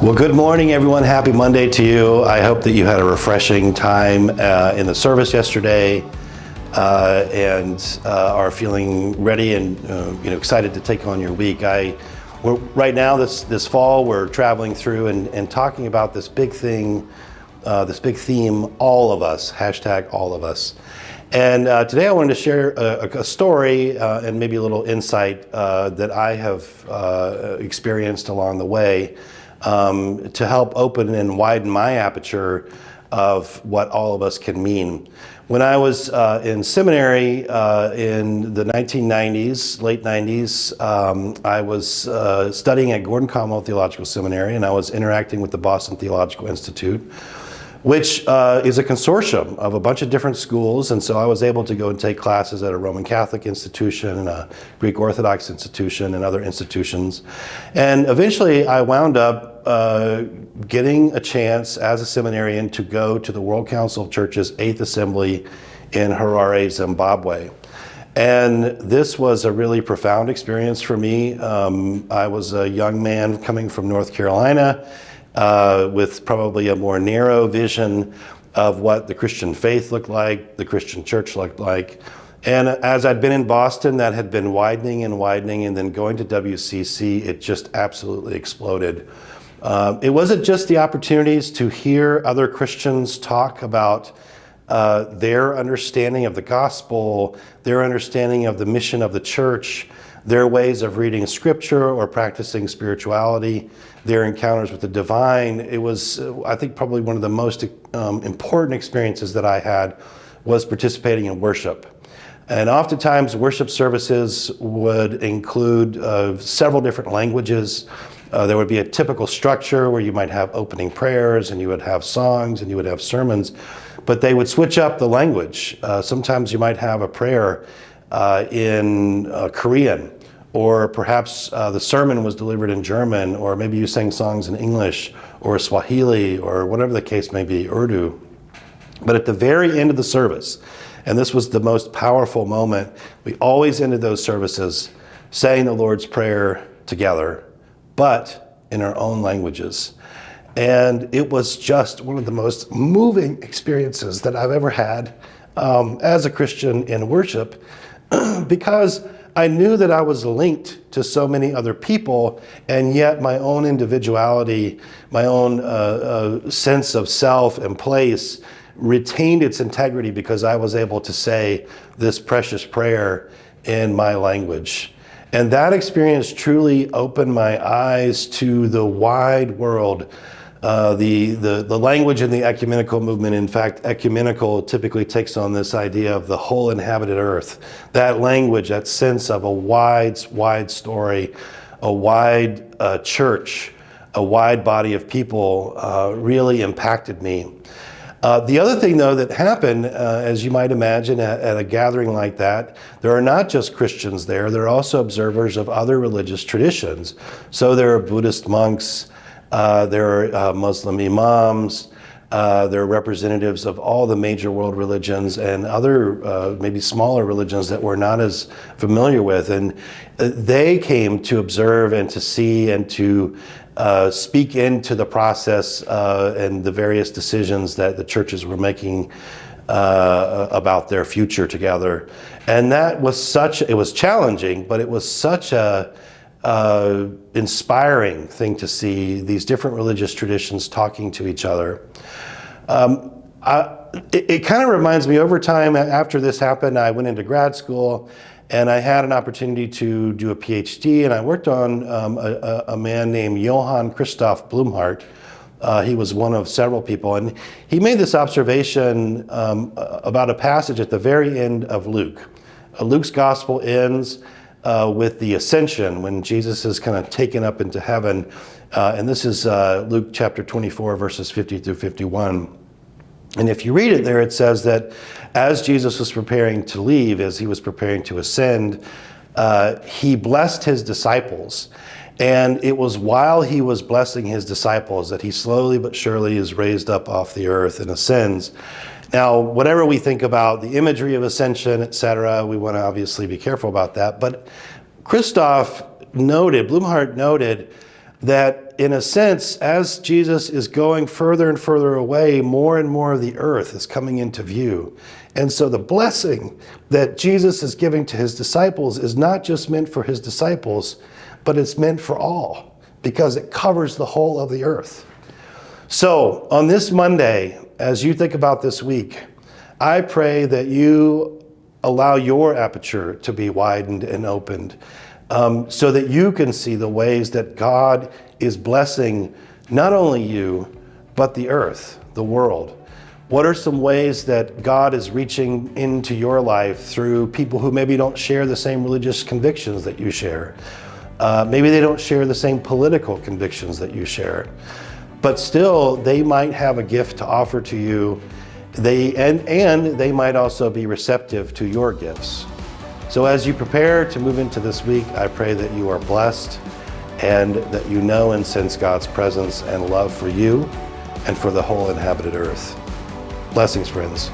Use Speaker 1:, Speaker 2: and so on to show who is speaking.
Speaker 1: Well, good morning, everyone. Happy Monday to you. I hope that you had a refreshing time in the service yesterday and are feeling ready and excited to take on your week. Right now, this fall, we're traveling through and talking about this big thing, this big theme, all of us, hashtag all of us. And today I wanted to share a story and maybe a little insight that I have experienced along the way to help open and widen my aperture of what all of us can mean. When I was in seminary in the 1990s, late 90s, I was studying at Gordon Conwell Theological Seminary, and I was interacting with the Boston Theological Institute, which is a consortium of a bunch of different schools. And so I was able to go and take classes at a Roman Catholic institution, a Greek Orthodox institution, and other institutions. And eventually I wound up getting a chance as a seminarian to go to the World Council of Churches 8th Assembly in Harare, Zimbabwe. And this was a really profound experience for me. I was a young man coming from North Carolina, with probably a more narrow vision of what the Christian faith looked like, the Christian church looked like. And as I'd been in Boston, that had been widening, and then going to WCC, it just absolutely exploded. It wasn't just the opportunities to hear other Christians talk about their understanding of the gospel, their understanding of the mission of the church, their ways of reading scripture or practicing spirituality, their encounters with the divine. It was, I think, probably one of the most important experiences that I had was participating in worship. And oftentimes worship services would include several different languages. There would be a typical structure where you might have opening prayers, and you would have songs, and you would have sermons, but they would switch up the language. Sometimes you might have a prayer in Korean, or perhaps the sermon was delivered in German, or maybe you sang songs in English or Swahili or whatever the case may be, Urdu. But at the very end of the service, and this was the most powerful moment, we always ended those services saying the Lord's Prayer together, but in our own languages. And it was just one of the most moving experiences that I've ever had as a Christian in worship, because I knew that I was linked to so many other people, and yet my own individuality, my own sense of self and place retained its integrity because I was able to say this precious prayer in my language. And that experience truly opened my eyes to the wide world. The language in the ecumenical movement, in fact, ecumenical typically takes on this idea of the whole inhabited earth. That language, that sense of a wide story, a wide church, a wide body of people really impacted me. The other thing, though, that happened, as you might imagine, at a gathering like that, there are not just Christians there, there are also observers of other religious traditions. So there are Buddhist monks, there are Muslim imams, there are representatives of all the major world religions and other maybe smaller religions that we're not as familiar with. And they came to observe and to see and to speak into the process and the various decisions that the churches were making about their future together. And that was it was challenging, but it was such a inspiring thing to see these different religious traditions talking to each other. It kind of reminds me, over time after this happened, I went into grad school and I had an opportunity to do a PhD, and I worked on a man named Johann Christoph Blumhardt. He was one of several people, and he made this observation about a passage at the very end of Luke. Luke's gospel ends with the ascension, when Jesus is kind of taken up into heaven. And this is Luke chapter 24, verses 50 through 51. And if you read it there, it says that as Jesus was preparing to leave, as he was preparing to ascend, he blessed his disciples. And it was while he was blessing his disciples that he slowly but surely is raised up off the earth and ascends. Now, whatever we think about the imagery of ascension, etc., we want to obviously be careful about that. But Blumhardt noted that in a sense, as Jesus is going further and further away, more and more of the earth is coming into view. And so the blessing that Jesus is giving to his disciples is not just meant for his disciples, but it's meant for all, because it covers the whole of the earth. So on this Monday, as you think about this week, I pray that you allow your aperture to be widened and opened, so that you can see the ways that God is blessing not only you, but the earth, the world. What are some ways that God is reaching into your life through people who maybe don't share the same religious convictions that you share? Maybe they don't share the same political convictions that you share, but still they might have a gift to offer to you. And they might also be receptive to your gifts. So as you prepare to move into this week, I pray that you are blessed and that you know and sense God's presence and love for you and for the whole inhabited earth. Blessings, friends.